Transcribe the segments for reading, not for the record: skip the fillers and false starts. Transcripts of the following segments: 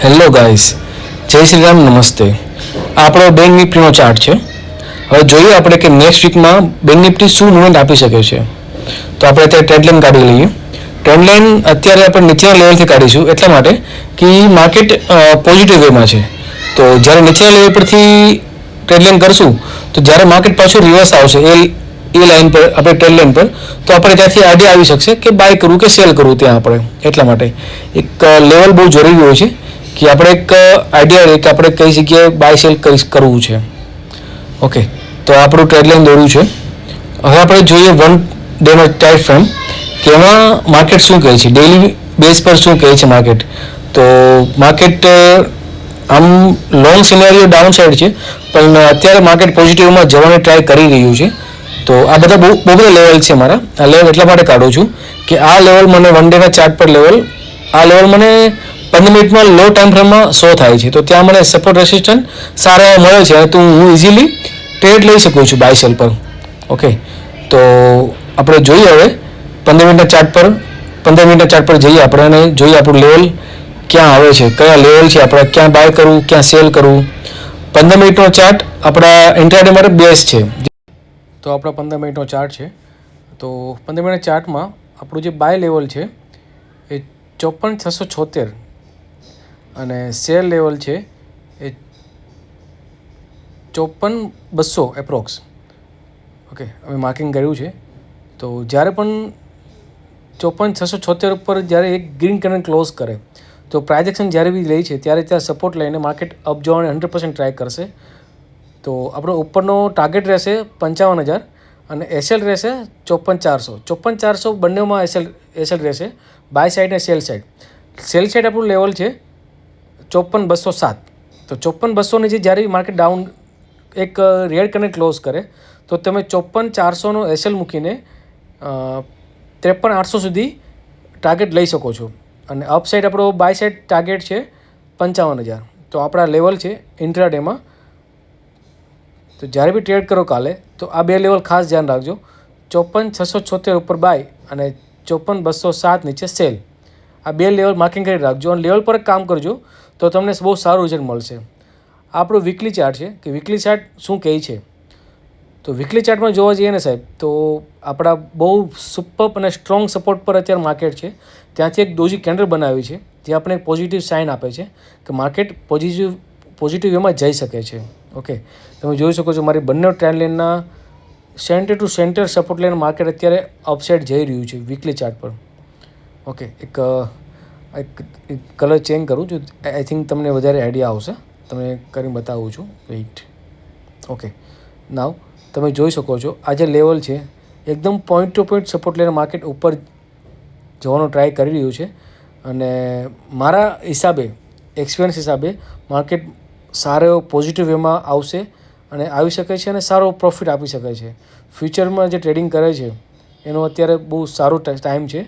Hello guys, જય શ્રી રામ, નમસ્તે. આ આપણો બેંક નિફ્ટીનો ચાર્ટ છે. હવે જોઈએ આપણે કે નેક્સ્ટ વીકમાં બેંક નિફ્ટી શું મૂવમેન્ટ આપી શકે છે. તો આપણે અત્યારે ટ્રેન્ડ લાઈન કાઢી લઈએ. ટ્રેન્ડ લાઈન અત્યારે આપણે નીચેના લેવલથી કાઢીશું એટલા માટે કે માર્કેટ પોઝિટિવ વેમાં છે. તો જ્યારે નીચેના લેવલ પરથી ટ્રેન્ડ લાઈન કરશું તો જ્યારે માર્કેટ પાછું રિવર્સ આવશે એ લાઈન પર આપણે ટ્રેન્ડ લાઈન પર, તો આપણે ત્યાંથી આઈડિયા આવી શકશે કે બાય કરવું કે સેલ કરવું ત્યાં આપણે. એટલા માટે એક લેવલ બહુ જરૂરી હોય છે કે આપણે એક આઈડિયા રહે કે આપણે કઈ જગ્યાએ બાય સેલ કરવું છે. ઓકે, તો આપણું ટ્રેડ લાઈન દોર્યું છે. હવે આપણે જોઈએ 1 ડેનો ટાઈમ ફ્રેમ કે એમાં માર્કેટ શું કહે છે, ડેઇલી બેઝ પર શું કહે છે માર્કેટ. તો માર્કેટ આમ લોંગ સિનેરિયો ડાઉન સાઈડ છે, પણ અત્યારે માર્કેટ પોઝિટિવમાં જવાની ટ્રાય કરી રહ્યું છે. તો આ બધા બહુ બધા લેવલ છે મારા. આ લેવલ એટલા માટે કાઢું છું કે આ લેવલ મને 1 ડેના ચાર્ટ પર આ લેવલ મને 15 મિનિટમાં લો ટાઈમ ફ્રેમમાં શો થાય છે. તો ત્યાં મને સપોર્ટ રેસિસ્ટન્સ સારા એવા મળે છે, તો હું ઇઝીલી ટ્રેડ લઈ શકું છું બાય સેલ પર. ઓકે, તો આપણે જોઈએ હવે 15 મિનિટના ચાર્ટ પર જઈએ આપણે અને જોઈએ આપણું લેવલ ક્યાં આવે છે, કયા લેવલ છે, આપણે ક્યાં બાય કરવું, ક્યાં સેલ કરવું. 15 મિનિટનો ચાર્ટ આપણા ઇન્ટ્રાડે માટે બેસ્ટ છે. તો આપણા 15 મિનિટનો ચાર્ટ છે. તો 15 મિનિટના ચાર્ટમાં આપણું જે બાય લેવલ છે એ 54,676 અને સેલ લેવલ છે એ 54,200 એપ્રોક્સ. ઓકે, અમે માર્કિંગ કર્યું છે. તો જ્યારે પણ 54,676 ઉપર જ્યારે એક ગ્રીન કલર ક્લોઝ કરે તો પ્રાઇઝ એક્શન જ્યારે બી લે છે ત્યારે ત્યાં સપોર્ટ લઈને માર્કેટ અપ જવાની 100% ટ્રાય કરશે. તો આપણો ઉપરનો ટાર્ગેટ રહેશે 55,000 અને એસએલ રહેશે 54,400. 54,400 બંનેમાં એસએલ રહેશે, બાય સાઇડ અને સેલ સાઇડ. સેલ સાઇડ આપણું લેવલ છે 54,207. તો 54,200ની જે જ્યારે માર્કેટ ડાઉન એક રેડ કને ક્લોઝ કરે તો તમે 54,400નો એસએલ મૂકીને 53,800 સુધી ટાર્ગેટ લઈ શકો છો. અને અપ સાઇડ આપણો બાય સાઇડ ટાર્ગેટ છે 55,000. તો આપણા લેવલ છે ઇન્ટ્રાડેમાં. તો જ્યારે બી ટ્રેડ કરો કાલે તો આ બે લેવલ ખાસ ધ્યાન રાખજો, 54,676 ઉપર બાય અને 54,207 નીચે સેલ. આ બે લેવલ માર્કિંગ કરી રાખજો અને લેવલ પર કામ કરજો તો તમને બહુ સારું રિઝલ્ટ મળશે. આપણો વીકલી ચાર્ટ છે કે વીકલી ચાર્ટ શું કહે છે. તો વીકલી ચાર્ટમાં જોવા જઈએ ને સાહેબ, તો આપણા બહુ સુપર અને સ્ટ્રોંગ સપોર્ટ પર અત્યારે માર્કેટ છે. ત્યાંથી એક ડોજી કેન્ડલ બનાવી છે જે આપણે એક પોઝિટિવ સાઇન આપે છે કે માર્કેટ પોઝિટિવ વેમાં જઈ શકે છે. ઓકે, તમે જોઈ શકો છો મારી બંને ટ્રેન્ડ લાઇનના centre two centre support line market અત્યારે અપસાઇડ જઈ રહ્યું છે વીકલી ચાર્ટ પર. ઓકે, એક કલર ચેન્જ કરું છું, આઈ થિંક તમને વધારે આઈડિયા આવશે. તમને કરીને બતાવું છું, વેઇટ. ઓકે, નાવ તમે જોઈ શકો છો આ જે લેવલ છે એકદમ પોઈન્ટ ટુ પોઈન્ટ સપોર્ટ લઈને માર્કેટ ઉપર જવાનો ટ્રાય કરી રહ્યું છે. અને મારા હિસાબે, એક્સપિરિયન્સ હિસાબે માર્કેટ સારો એવો પોઝિટિવ વેમાં આવશે અને આવી શકે છે અને સારો પ્રોફિટ આપી શકે છે. ફ્યુચરમાં જે ટ્રેડિંગ કરે છે એનો અત્યારે બહુ સારો ટાઈમ છે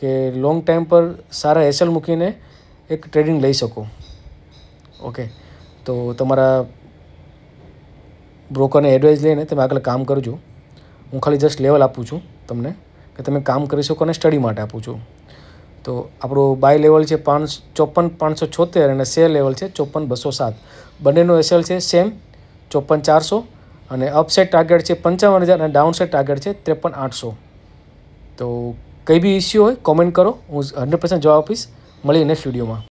કે લોંગ ટાઈમ પર સારા એસએલ મૂકીને એક ટ્રેડિંગ લઈ શકો. ઓકે, તો તમારા બ્રોકરને એડવાઇસ લઈને તમે આગળ કામ કરજો. હું ખાલી જસ્ટ લેવલ આપું છું તમને કે તમે કામ કરી શકો અને સ્ટડી માટે આપું છું. તો આપણું બાય લેવલ છે 54,576 અને સેલ લેવલ છે 54,207. બંનેનો એસએલ છે સેમ 54,400 અને અપસાઇડ ટાર્ગેટ છે 55,000 અને ડાઉન સાઇડ ટાર્ગેટ છે 53,800. તો કંઈ બી ઇસ્યુ હોય કોમેન્ટ કરો, હું 100% જવાબ આપીશ. મળીએ નેક્સ્ટ વિડીયોમાં.